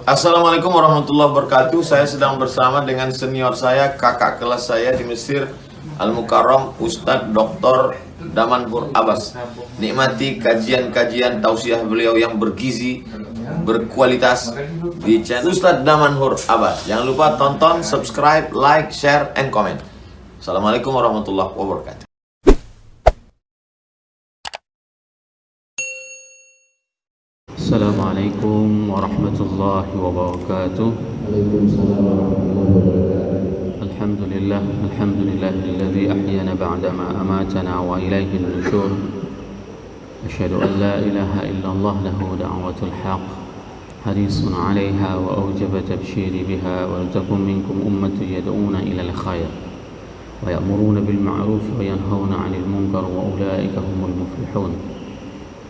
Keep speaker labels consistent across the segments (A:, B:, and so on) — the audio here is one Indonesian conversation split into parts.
A: Assalamualaikum warahmatullahi wabarakatuh. Saya sedang bersama dengan senior saya, kakak kelas saya di Mesir, Al-Mukarram, Ustadz Dr. Damanhur Abbas. Nikmati kajian-kajian tausiah beliau yang bergizi, berkualitas di channel Ustadz Damanhur Abbas. Jangan lupa tonton, subscribe, like, share, and comment. Assalamualaikum warahmatullahi wabarakatuh.
B: Assalamualaikum warahmatullahi wabarakatuh. Alhamdulillahilladzi ahyana ba'dama amatana wa ilaihi nusyur. Asyhadu an la ilaha illallah lahu da'watul haq. Harisun 'alaiha wa awjaba tabshiri biha wa takum minkum ummatun yad'una ila al-khair wa ya'muruna bil ma'ruf wa yanhauna 'anil munkar wa ulaika humul muflihun.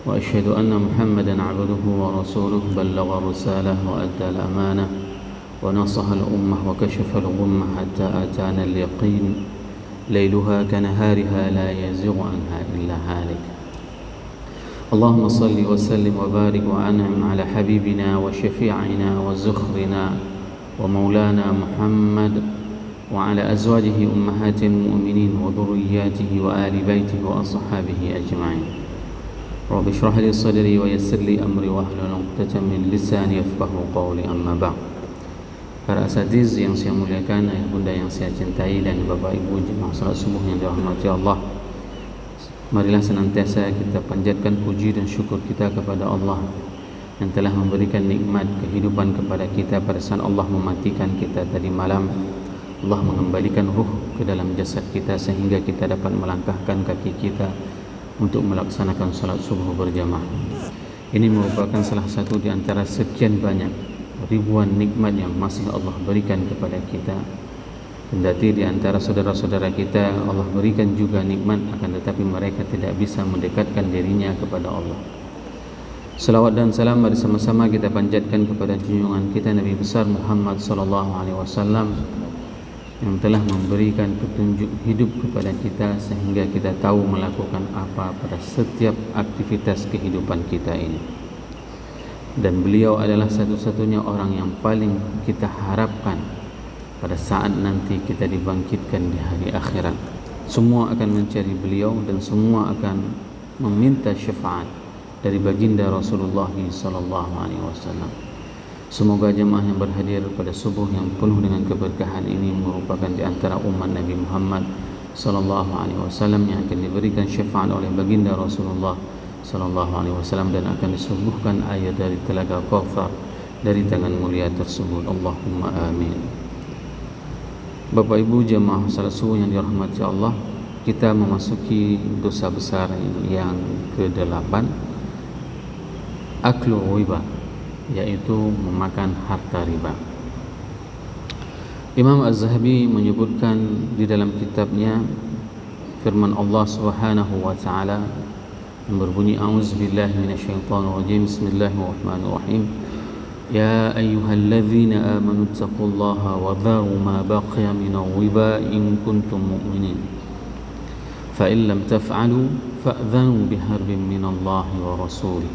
B: وأشهد أن محمدا عبده ورسوله بلغ الرسالة وأدى الأمانة ونصح الأمة وكشف الغمة حتى أتانا اليقين ليلها كنهارها لا يزيغ عنها إلا هالك. اللهم صل وسلم وبارك وأنعم على حبيبنا وشفيعنا وزخرنا ومولانا محمد وعلى أزواجه أمهات المؤمنين وذرياته وآل بيته وأصحابه أجمعين. Rabbi shrah li sadri wa yassir li amri wa hlul 'uqdatam min lisani yafqahu qawli, amma ba'd. Para asatiz yang saya muliakan, ayah bunda yang saya cintai, dan bapak ibu jemaah salat subuh yang dirahmati Allah, marilah senantiasa kita panjatkan puji dan syukur kita kepada Allah yang telah memberikan nikmat kehidupan kepada kita pada saat Allah mematikan kita tadi malam. Allah mengembalikan ruh ke dalam jasad kita sehingga kita dapat melangkahkan kaki kita untuk melaksanakan salat subuh berjamaah. Ini merupakan salah satu di antara sekian banyak ribuan nikmat yang masih Allah berikan kepada kita. Kendati di antara saudara-saudara kita Allah berikan juga nikmat, akan tetapi mereka tidak bisa mendekatkan dirinya kepada Allah. Salawat dan salam bersama-sama kita panjatkan kepada junjungan kita Nabi besar Muhammad sallallahu alaihi wasallam yang telah memberikan petunjuk hidup kepada kita sehingga kita tahu melakukan apa pada setiap aktivitas kehidupan kita ini. Dan beliau adalah satu-satunya orang yang paling kita harapkan pada saat nanti kita dibangkitkan di hari akhirat. Semua akan mencari beliau dan semua akan meminta syafaat dari baginda Rasulullah sallallahu alaihi wasallam. Semoga jemaah yang berhadir pada subuh yang penuh dengan keberkahan ini merupakan di antara umat Nabi Muhammad sallallahu alaihi wasallam yang akan diberikan syafaat oleh baginda Rasulullah sallallahu alaihi wasallam dan akan disuguhkan air dari telaga Kautsar dari tangan mulia tersebut. Allahumma amin. Bapak Ibu jemaah salat subuh yang dirahmati Allah, kita memasuki dosa besar yang ke-8, aklu riba, yaitu memakan harta riba. Imam Az-Zahabi menyebutkan di dalam kitabnya firman Allah Subhanahu wa taala yang berbunyi, a'udzubillahi minasyaitonir rajim, bismillahirrahmanirrahim, ya ayyuhalladzina amanu taqullaha wa dharu ma baqiya minar riba in kuntum mu'minin fa in lam taf'alu fa'dhanu biharbin minallahi wa rasulih.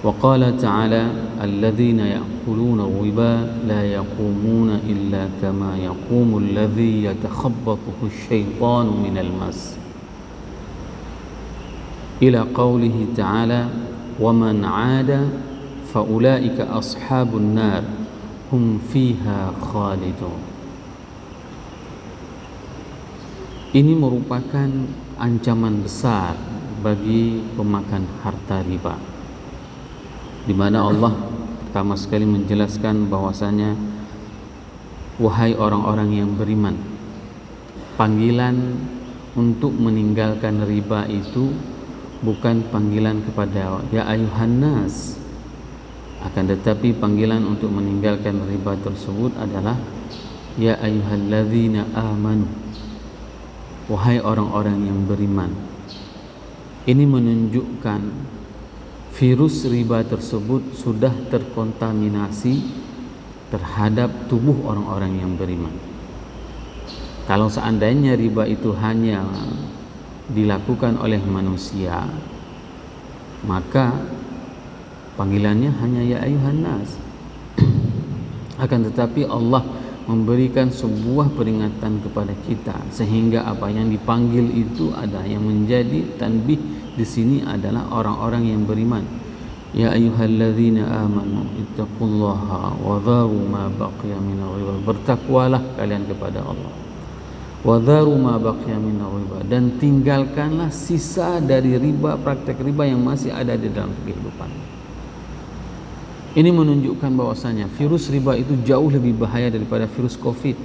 B: وقال تعالى الذين يأكلون الربا لا يقومون إلا كما يقوم الذي يتخبطه الشيطان من المس إلى قوله تعالى ومن عاد فأولئك أصحاب النار هم فيها خالدون. Ini merupakan ancaman besar bagi pemakan harta riba, di mana Allah pertama sekali menjelaskan bahwasanya wahai orang-orang yang beriman, panggilan untuk meninggalkan riba itu bukan panggilan kepada ya ayuhan nas, akan tetapi panggilan untuk meninggalkan riba tersebut adalah ya ayyuhalladzina amanu, wahai orang-orang yang beriman. Ini menunjukkan virus riba tersebut sudah terkontaminasi terhadap tubuh orang-orang yang beriman. Kalau seandainya riba itu hanya dilakukan oleh manusia, maka Panggilannya hanya ya ayuhan nas. Akan tetapi Allah memberikan sebuah peringatan kepada kita, sehingga apa yang dipanggil itu ada yang menjadi tanbih di sini adalah orang-orang yang beriman. Ya ayyuhalladzina amanu ittaqullaha wa dharu ma baqiya minar riba. Bertakwalah kalian kepada Allah. Wa dharu ma baqiya minar riba, dan tinggalkanlah sisa dari riba, praktek riba yang masih ada di dalam kehidupan. Ini menunjukkan bahwasanya virus riba itu jauh lebih bahaya daripada virus Covid.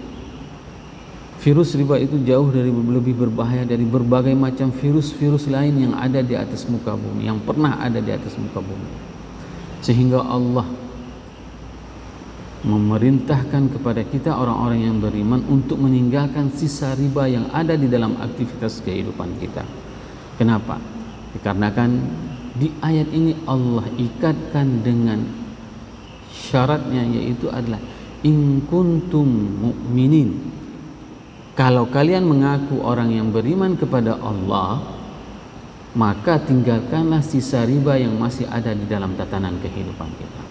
B: Virus riba itu jauh lebih berbahaya dari berbagai macam virus-virus lain yang ada di atas muka bumi, yang pernah ada di atas muka bumi. Sehingga Allah memerintahkan kepada kita orang-orang yang beriman untuk meninggalkan sisa riba yang ada di dalam aktivitas kehidupan kita. Kenapa? Dikarenakan di ayat ini Allah ikatkan dengan syaratnya, yaitu adalah in kuntum mu'minin. Kalau kalian mengaku orang yang beriman kepada Allah, maka tinggalkanlah sisa riba yang masih ada di dalam tatanan kehidupan kita.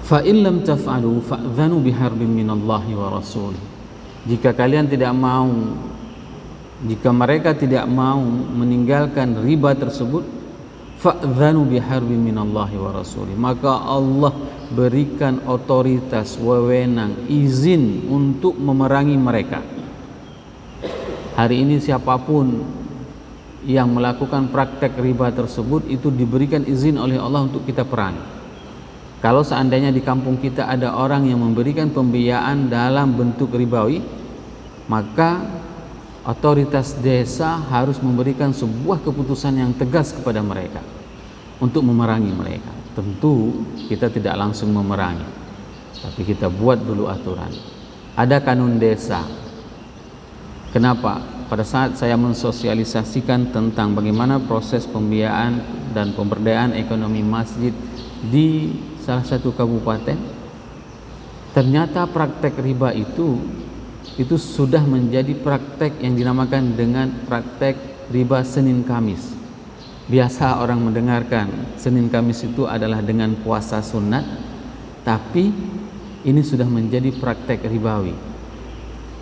B: Fa in lam taf'alu fa'dhanu biharbin minallahi wa rasul. Jika mereka tidak mau meninggalkan riba tersebut, fa'dhanu biharbin minallahi wa rasuli, maka Allah berikan otoritas, wewenang, izin untuk memerangi mereka. Hari ini siapapun yang melakukan praktek riba tersebut itu diberikan izin oleh Allah untuk kita perangi. Kalau seandainya di kampung kita ada orang yang memberikan pembiayaan dalam bentuk ribawi, maka otoritas desa harus memberikan sebuah keputusan yang tegas kepada mereka untuk memerangi mereka. Tentu kita tidak langsung memerangi, tapi kita buat dulu aturan. Ada kanun desa. Kenapa? Pada saat saya mensosialisasikan tentang bagaimana proses pembiayaan dan pemberdayaan ekonomi masjid di salah satu kabupaten, ternyata praktek riba itu sudah menjadi praktek yang dinamakan dengan praktek riba Senin Kamis. Biasa orang mendengarkan Senin Kamis itu adalah dengan puasa sunat, tapi ini sudah menjadi praktek ribawi.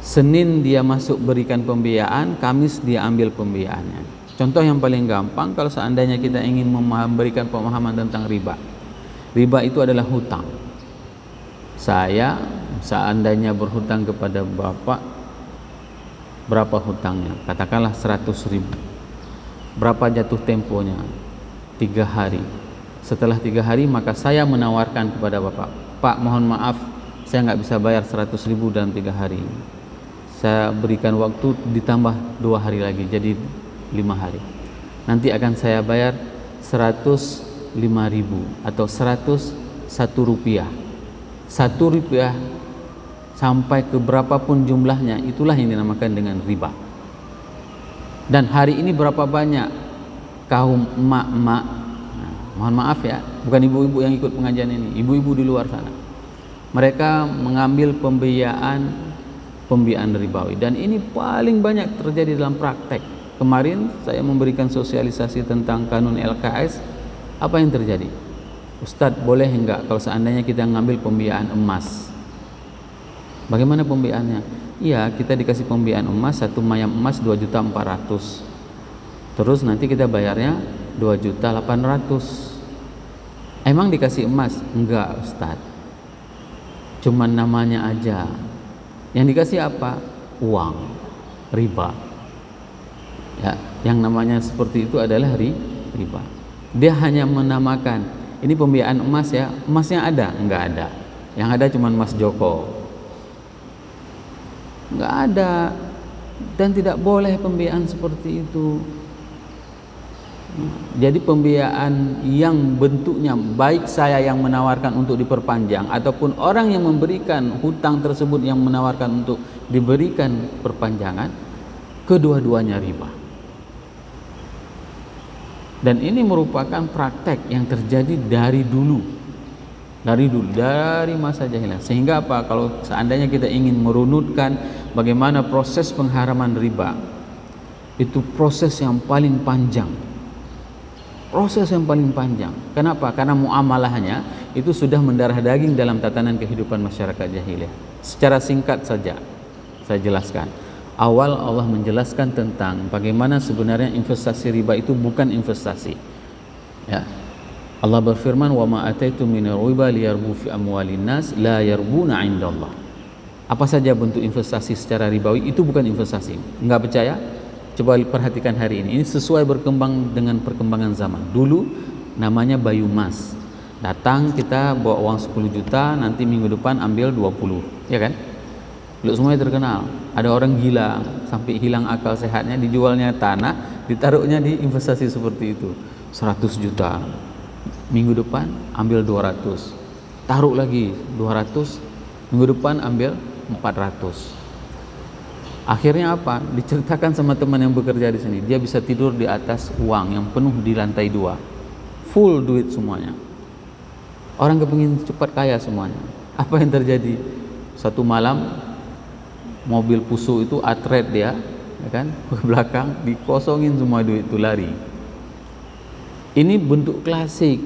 B: Senin dia masuk berikan pembiayaan, Kamis dia ambil pembiayaannya. Contoh yang paling gampang, kalau seandainya kita ingin memberikan pemahaman tentang riba. Riba itu adalah hutang. Saya seandainya berhutang kepada bapak, berapa hutangnya? Katakanlah 100.000. Berapa jatuh temponya? 3 hari. Setelah 3 hari maka saya menawarkan kepada bapak, Pak, mohon maaf, saya nggak bisa bayar 100.000 dalam 3 hari. Saya berikan waktu ditambah 2 hari lagi, jadi 5 hari. Nanti akan saya bayar 105.000 atau 101 rupiah. 1 rupiah sampai ke berapapun jumlahnya, itulah yang dinamakan dengan riba. Dan hari ini berapa banyak kaum emak-emak, mohon maaf ya, bukan ibu-ibu yang ikut pengajian ini, ibu-ibu di luar sana, mereka mengambil pembiayaan ribawi, dan ini paling banyak terjadi dalam praktek. Kemarin saya memberikan sosialisasi tentang kanun LKS. Apa yang terjadi? Ustadz, boleh enggak kalau seandainya kita ngambil pembiayaan emas? Bagaimana pembiayaannya? Iya, kita dikasih pembiayaan emas, 1 mayam emas 2.400.000. Terus nanti kita bayarnya 2.800.000. Emang dikasih emas? Enggak, Ustadz. Cuman namanya aja. Yang dikasih apa? Uang, riba. Ya, yang namanya seperti itu adalah riba. Dia hanya menamakan, ini pembiayaan emas ya. Emasnya ada? Enggak ada. Yang ada cuman emas Joko. Enggak ada, dan tidak boleh pembiayaan seperti itu. Jadi pembiayaan yang bentuknya baik saya yang menawarkan untuk diperpanjang ataupun orang yang memberikan hutang tersebut yang menawarkan untuk diberikan perpanjangan, kedua-duanya riba. Dan ini merupakan praktek yang terjadi dari masa jahiliyah. Sehingga apa? Kalau seandainya kita ingin merunutkan bagaimana proses pengharaman riba, itu proses yang paling panjang. Proses yang paling panjang. Kenapa? Karena muamalahnya itu sudah mendarah daging dalam tatanan kehidupan masyarakat jahiliyah. Secara singkat saja saya jelaskan. Awal Allah menjelaskan tentang bagaimana sebenarnya investasi riba itu bukan investasi. Ya. Allah berfirman, "Wa ma ataitum minar riba liyarbu fi amwalin nas la yarbuna 'indallah." Apa saja bentuk investasi secara ribawi itu bukan investasi. Enggak percaya? Coba perhatikan hari ini. Ini sesuai berkembang dengan perkembangan zaman. Dulu namanya Bayu Mas. Datang kita bawa uang 10 juta, nanti minggu depan ambil 20, ya kan? Lu semuanya terkenal. Ada orang gila sampai hilang akal sehatnya, dijualnya tanah, ditaruhnya di investasi seperti itu. 100 juta. Minggu depan ambil 200. Taruh lagi 200, minggu depan ambil 400. Akhirnya apa? Diceritakan sama teman yang bekerja di sini, dia bisa tidur di atas uang yang penuh di lantai 2. Full duit semuanya. Orang kepingin cepat kaya semuanya. Apa yang terjadi? Satu malam mobil pusu itu atret dia, ya kan, ke belakang dikosongin semua duit itu, lari. Ini bentuk klasik.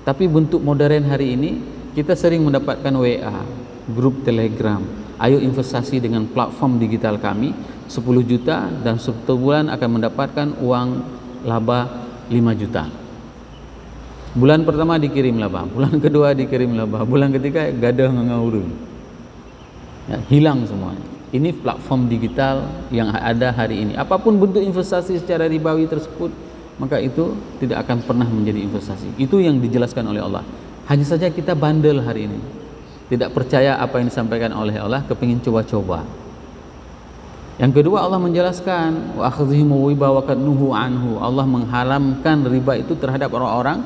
B: Tapi bentuk modern hari ini kita sering mendapatkan WA, grup Telegram. Ayo investasi dengan platform digital kami 10 juta dan satu bulan akan mendapatkan uang laba 5 juta. Bulan pertama dikirim laba, bulan kedua dikirim laba, bulan ketiga gadah ngangurun. Ya, hilang semuanya. Ini platform digital yang ada hari ini. Apapun bentuk investasi secara ribawi tersebut, maka itu tidak akan pernah menjadi investasi. Itu yang dijelaskan oleh Allah. Hanya saja kita bandel hari ini, tidak percaya apa yang disampaikan oleh Allah, kepingin coba-coba. Yang kedua, Allah menjelaskan wa akhdhihim riba wa qad nuhu anhu. Allah mengharamkan riba itu terhadap orang-orang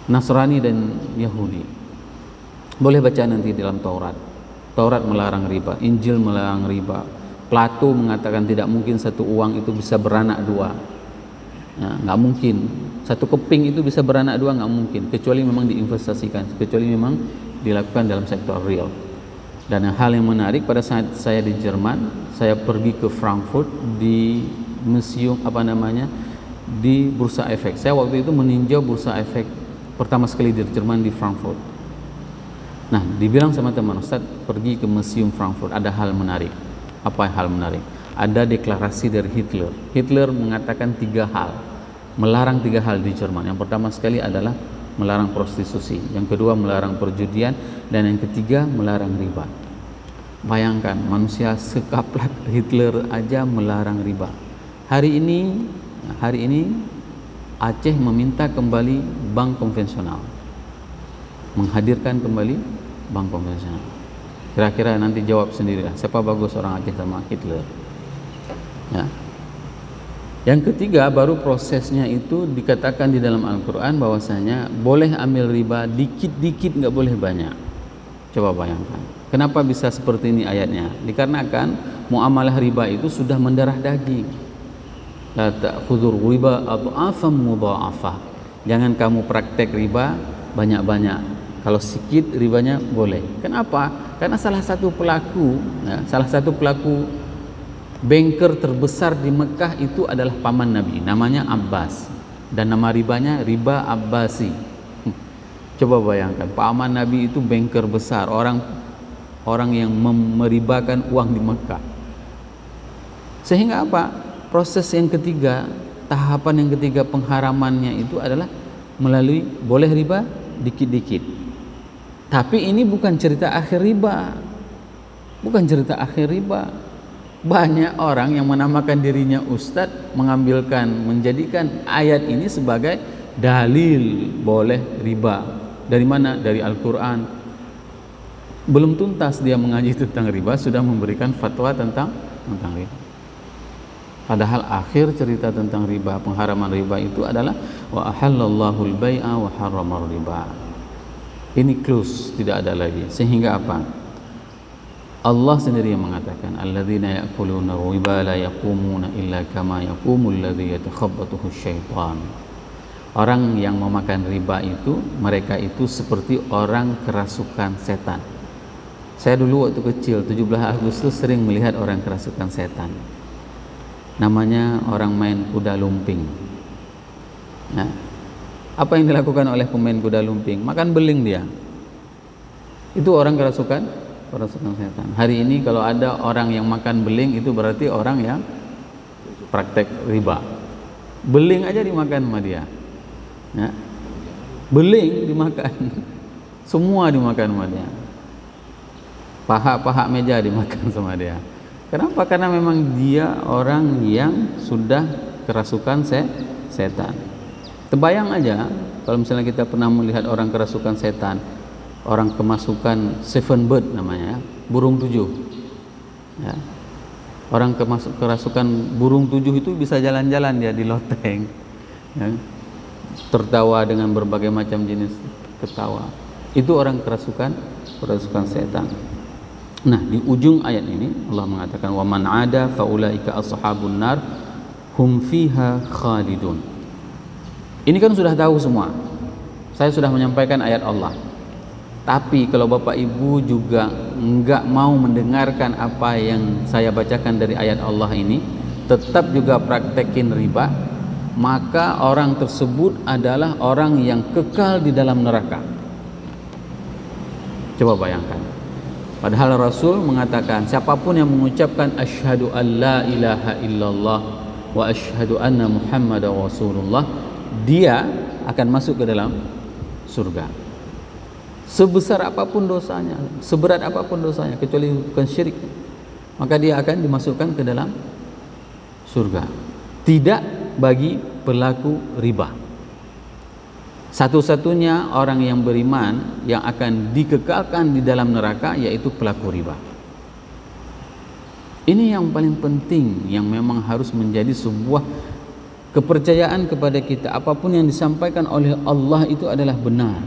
B: Nasrani dan Yahudi. Boleh baca nanti dalam Taurat. Taurat melarang riba, Injil melarang riba. Plato mengatakan tidak mungkin satu uang itu bisa beranak 2. Ya, nggak mungkin. Satu keping itu bisa beranak 2, nggak mungkin. Kecuali memang diinvestasikan, kecuali memang dilakukan dalam sektor real. Dan hal yang menarik, pada saat saya di Jerman, saya pergi ke Frankfurt di museum di Bursa Efek. Saya waktu itu meninjau Bursa Efek pertama sekali di Jerman, di Frankfurt. Nah, dibilang sama teman, Ustaz, pergi ke Museum Frankfurt, ada hal menarik. Apa hal menarik? Ada deklarasi dari Hitler. Hitler mengatakan 3 hal, melarang 3 hal di Jerman. Yang pertama sekali adalah melarang prostitusi, yang kedua melarang perjudian, dan yang ketiga melarang riba. Bayangkan, manusia sekaplak Hitler aja melarang riba. Hari ini Aceh meminta kembali bank konvensional, menghadirkan kembali bank konvensional. Kira-kira nanti jawab sendirilah, siapa bagus orang Aceh sama Hitler. Ya. Yang ketiga, baru prosesnya itu dikatakan di dalam Al-Quran bahwasanya boleh ambil riba dikit-dikit, nggak boleh banyak. Coba bayangkan, kenapa bisa seperti ini ayatnya? Dikarenakan muamalah riba itu sudah mendarah daging. La ta'khudhur riba adhafan mudha'afah. Jangan kamu praktek riba banyak-banyak. Kalau sedikit ribanya boleh. Kenapa? Karena salah satu pelaku banker terbesar di Mekah itu adalah paman Nabi, namanya Abbas, dan nama ribanya riba Abbasi. Coba bayangkan, paman Nabi itu banker besar, orang yang meribakan uang di Mekah. Sehingga apa? Proses yang ketiga, tahapan yang ketiga pengharamannya itu adalah melalui boleh riba dikit-dikit. Tapi ini bukan cerita akhir riba. Bukan cerita akhir riba. Banyak orang yang menamakan dirinya ustadz menjadikan ayat ini sebagai dalil boleh riba. Dari mana? Dari Al-Quran. Belum tuntas dia mengaji tentang riba, sudah memberikan fatwa tentang riba. Padahal akhir cerita tentang riba, pengharaman riba itu adalah wa ahallallahu al-bai'a wa harramar riba. Ini close, tidak ada lagi. Sehingga apa? Allah sendiri yang mengatakan, alladzina ya'kuluna riba la yaqumuna illa kama yaqumul ladzi yatakhabbathu syaitan. Orang yang memakan riba itu, mereka itu seperti orang kerasukan setan. Saya dulu waktu kecil 17 Agustus sering melihat orang kerasukan setan. Namanya orang main kuda lumping. Ya. Apa yang dilakukan oleh pemain kuda lumping? Makan beling dia. Itu orang kerasukan setan. Hari ini kalau ada orang yang makan beling, itu berarti orang yang praktek riba. Beling aja dimakan sama dia. Ya. Beling dimakan. Semua dimakan sama dia. Paha meja dimakan sama dia. Kenapa? Karena memang dia orang yang sudah kerasukan setan. Terbayang aja kalau misalnya kita pernah melihat orang kerasukan setan, orang kemasukan seven bird namanya, burung 7. Ya. Orang kerasukan burung 7 itu bisa jalan-jalan dia di loteng. Ya. Tertawa dengan berbagai macam jenis ketawa. Itu orang kerasukan setan. Nah, di ujung ayat ini Allah mengatakan wa man ada faulaika ashabun nar hum fiha khalidun. Ini kan sudah tahu semua. Saya sudah menyampaikan ayat Allah. Tapi kalau Bapak Ibu juga enggak mau mendengarkan apa yang saya bacakan dari ayat Allah ini, tetap juga praktekin riba, maka orang tersebut adalah orang yang kekal di dalam neraka. Coba bayangkan. Padahal Rasul mengatakan siapapun yang mengucapkan asyhadu an la ilaha illallah wa asyhadu anna muhammadar rasulullah, dia akan masuk ke dalam surga. Sebesar apapun dosanya, seberat apapun dosanya, kecuali bukan syirik, maka dia akan dimasukkan ke dalam surga. Tidak bagi pelaku riba. Satu-satunya orang yang beriman yang akan dikekalkan di dalam neraka yaitu pelaku riba. Ini yang paling penting, yang memang harus menjadi sebuah kepercayaan kepada kita. Apapun yang disampaikan oleh Allah itu adalah benar.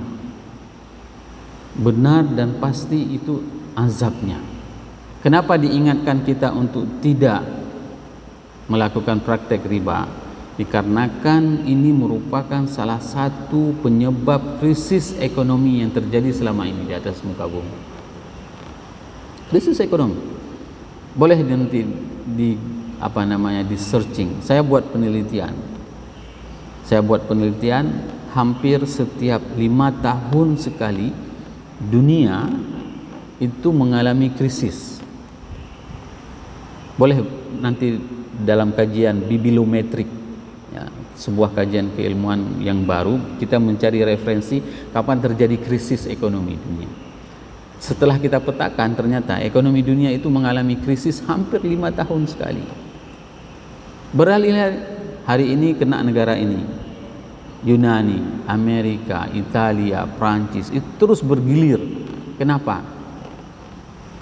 B: Benar dan pasti itu azabnya. Kenapa diingatkan kita untuk tidak melakukan praktek riba? Dikarenakan ini merupakan salah satu penyebab krisis ekonomi yang terjadi selama ini di atas muka bumi. Krisis ekonomi. Boleh nanti di searching. Saya buat penelitian hampir setiap 5 tahun sekali dunia itu mengalami krisis. Boleh nanti dalam kajian bibliometrik, ya, sebuah kajian keilmuan yang baru, kita mencari referensi kapan terjadi krisis ekonomi dunia. Setelah kita petakan, ternyata ekonomi dunia itu mengalami krisis hampir 5 tahun sekali. Beralih hari ini kena negara ini, Yunani, Amerika, Italia, Prancis, itu terus bergilir. Kenapa?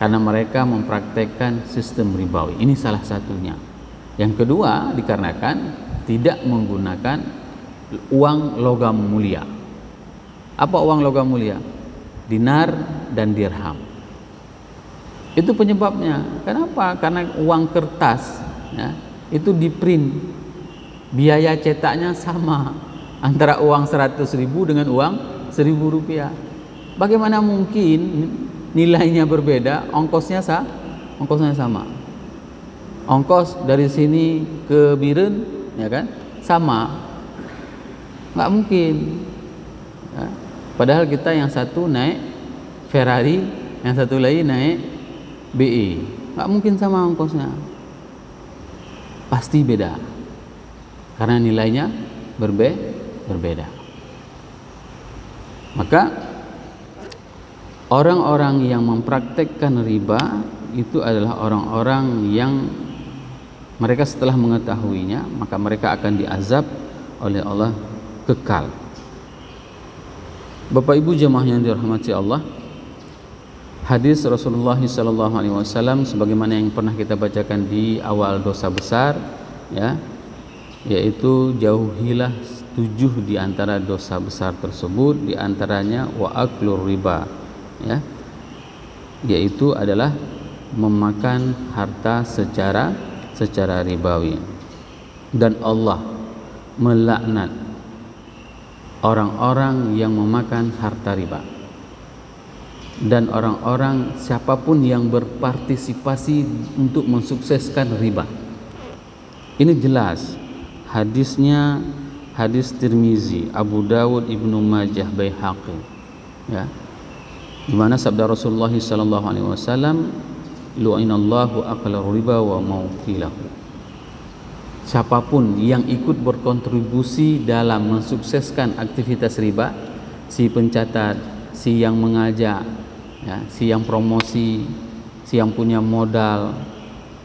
B: Karena mereka mempraktekkan sistem ribawi. Ini salah satunya. Yang kedua, dikarenakan tidak menggunakan uang logam mulia. Apa uang logam mulia? Dinar dan dirham. Itu penyebabnya. Kenapa? Karena uang kertas, ya, itu di print, biaya cetaknya sama antara uang 100.000 dengan uang 1.000 rupiah. Bagaimana mungkin nilainya berbeda, ongkosnya sama? Ongkos dari sini ke Biren, ya kan, sama? Nggak mungkin, ya. Padahal kita yang satu naik Ferrari, yang satu lagi naik BE, nggak mungkin sama ongkosnya. Pasti beda, karena nilainya berbeda. Maka orang-orang yang mempraktekkan riba itu adalah orang-orang yang mereka setelah mengetahuinya, maka mereka akan diazab oleh Allah kekal. Bapak Ibu jemaah yang dirahmati Allah, hadis Rasulullah SAW sebagaimana yang pernah kita bacakan di awal dosa besar, ya, yaitu jauhilah 7 di antara dosa besar tersebut, di antaranya wa aklur riba, ya, yaitu adalah memakan harta secara ribawi. Dan Allah melaknat orang-orang yang memakan harta riba, dan orang-orang siapapun yang berpartisipasi untuk mensukseskan riba. Ini jelas hadisnya hadis Tirmizi, Abu Dawud, Ibnu Majah, Baihaqi, ya, di mana sabda Rasulullah sallallahu alaihi wasallam, lu'inallahu akala riba wa maukilahu. Siapapun yang ikut berkontribusi dalam mensukseskan aktivitas riba, si pencatat, si yang mengajak, ya, si yang promosi, si yang punya modal,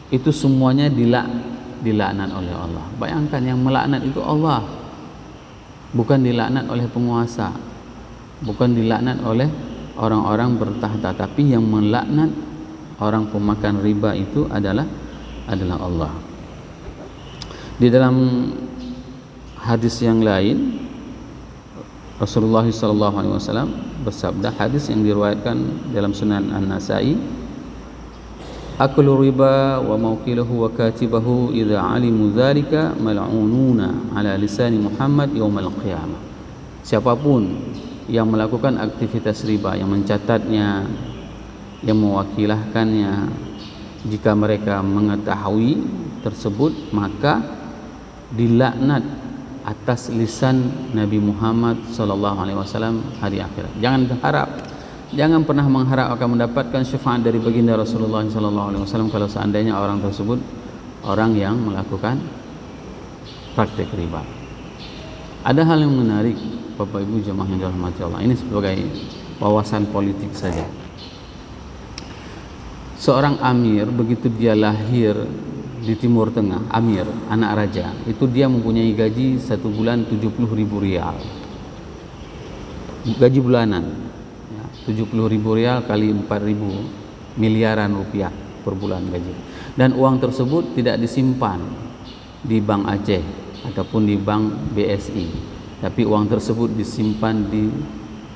B: itu semuanya dilaknat oleh Allah. Bayangkan, yang melaknat itu Allah, bukan dilaknat oleh penguasa, bukan dilaknat oleh orang-orang bertahta, tapi yang melaknat orang pemakan riba itu adalah Allah. Di dalam hadis yang lain, Rasulullah SAW bersabda, hadis yang diriwayatkan dalam Sunan An-Nasa'i, aklu riba wa maukilahu wa katibahu idza alimu dzalika mal'ununa ala lisani Muhammad yaumal qiyamah. Siapapun yang melakukan aktivitas riba, yang mencatatnya, yang mewakilahkannya, jika mereka mengetahui tersebut, maka dilaknat atas lisan Nabi Muhammad sallallahu alaihi wasallam hari akhirat. Jangan pernah mengharap akan mendapatkan syafaat dari baginda Rasulullah sallallahu alaihi wasallam kalau seandainya orang tersebut orang yang melakukan praktik riba. Ada hal yang menarik, Bapak Ibu jemaah yang dirahmati Allah. Ini sebagai wawasan politik saja. Seorang amir, begitu dia lahir di Timur Tengah, amir, anak raja, itu dia mempunyai gaji 1 bulan 70.000 rial, gaji bulanan, ya, 70.000 rial kali 4.000, miliaran rupiah per bulan gaji. Dan uang tersebut tidak disimpan di Bank Aceh ataupun di Bank BSI, tapi uang tersebut disimpan di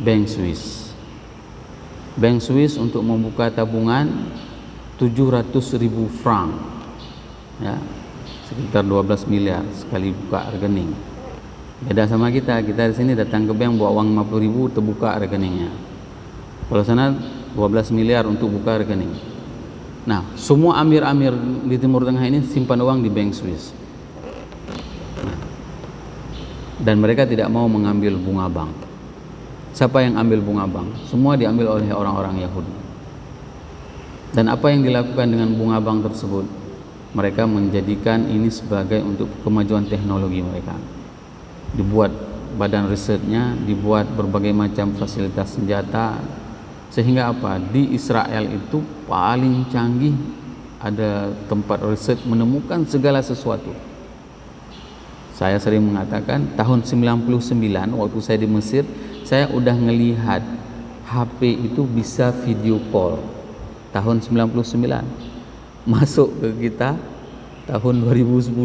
B: Bank Swiss. Bank Swiss untuk membuka tabungan 700.000 franc, ya, sekitar 12 miliar sekali buka rekening. Beda sama kita di sini datang ke bank bawa uang 50.000 terbuka rekeningnya. Kalau sana 12 miliar untuk buka rekening. Nah, semua amir-amir di Timur Tengah ini simpan uang di Bank Swiss. Nah, dan mereka tidak mau mengambil bunga bank. Siapa yang ambil bunga bank? Semua diambil oleh orang-orang Yahudi. Dan apa yang dilakukan dengan bunga bank tersebut? Mereka menjadikan ini sebagai untuk kemajuan teknologi mereka. Dibuat badan risetnya, dibuat berbagai macam fasilitas senjata, sehingga apa? Di Israel itu paling canggih, ada tempat riset menemukan segala sesuatu. Saya sering mengatakan tahun 99 waktu saya di Mesir, saya udah ngelihat HP itu bisa video call. Tahun 99 masuk ke kita tahun 2010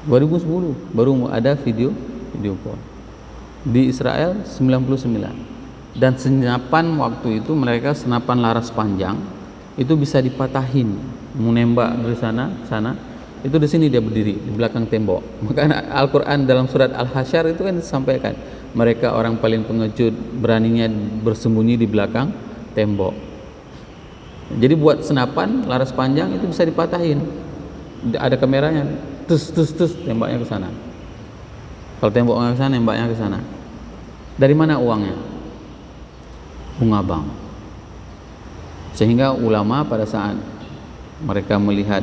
B: baru ada video call. Di Israel 99, dan senapan waktu itu mereka senapan laras panjang itu bisa dipatahin, menembak dari sana itu di sini dia berdiri di belakang tembok. Maka Al-Quran dalam surat Al-Hasyr itu kan disampaikan, mereka orang paling pengecut, beraninya bersembunyi di belakang tembok. Jadi buat senapan laras panjang itu bisa dipatahin, ada kameranya, tus tembaknya ke sana. Kalau temboknya ke sana, nembaknya ke sana. Dari mana uangnya? Bunga bank. Sehingga ulama pada saat mereka melihat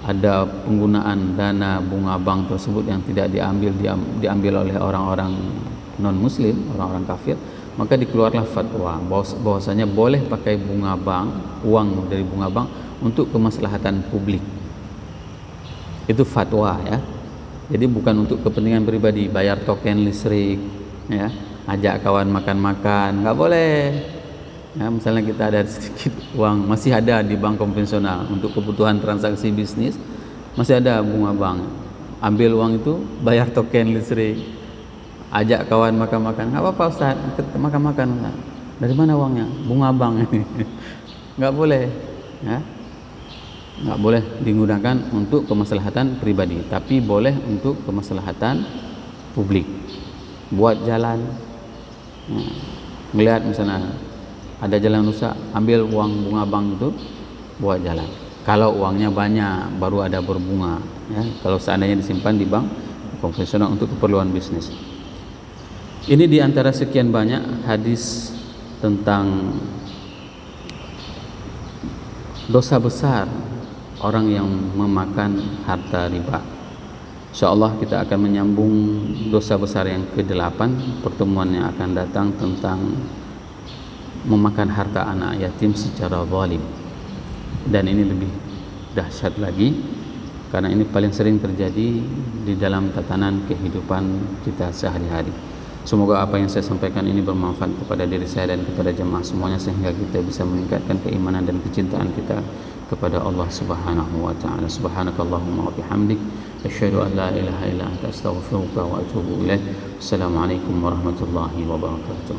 B: ada penggunaan dana bunga bank tersebut yang tidak diambil oleh orang-orang non muslim, orang-orang kafir, maka dikeluarlah fatwa bahwasanya boleh pakai bunga bank, uang dari bunga bank untuk kemaslahatan publik. Itu fatwa, ya. Jadi bukan untuk kepentingan pribadi, bayar token listrik, ya, ajak kawan makan-makan, nggak boleh. Ya, misalnya kita ada sedikit uang masih ada di bank konvensional untuk kebutuhan transaksi bisnis, masih ada bunga bank. Ambil uang itu, bayar token listrik, ajak kawan makan-makan, nggak apa-apa Ustaz, makan-makan. Dari mana uangnya? Bunga bank ini. Nggak boleh, ya. Nggak boleh digunakan untuk kemaslahatan pribadi, tapi boleh untuk kemaslahatan publik. Buat jalan, ya. Melihat misalnya ada jalan rusak, ambil uang bunga bank itu buat jalan. Kalau uangnya banyak, baru ada berbunga, ya. Kalau seandainya disimpan di bank konvensional untuk keperluan bisnis. Ini di antara sekian banyak hadis tentang dosa besar orang yang memakan harta riba. InsyaAllah kita akan menyambung dosa besar yang ke-8 pertemuan yang akan datang tentang memakan harta anak yatim secara zalim. Dan ini lebih dahsyat lagi karena ini paling sering terjadi di dalam tatanan kehidupan kita sehari-hari. Semoga apa yang saya sampaikan ini bermanfaat kepada diri saya dan kepada jemaah semuanya, sehingga kita bisa meningkatkan keimanan dan kecintaan kita kepada Allah Subhanahu wa taala. Subhanakallahumma wa bihamdik, asyhadu an la ilaha illa anta, astaghfiruka wa atubu ilaik. Assalamualaikum warahmatullahi wabarakatuh.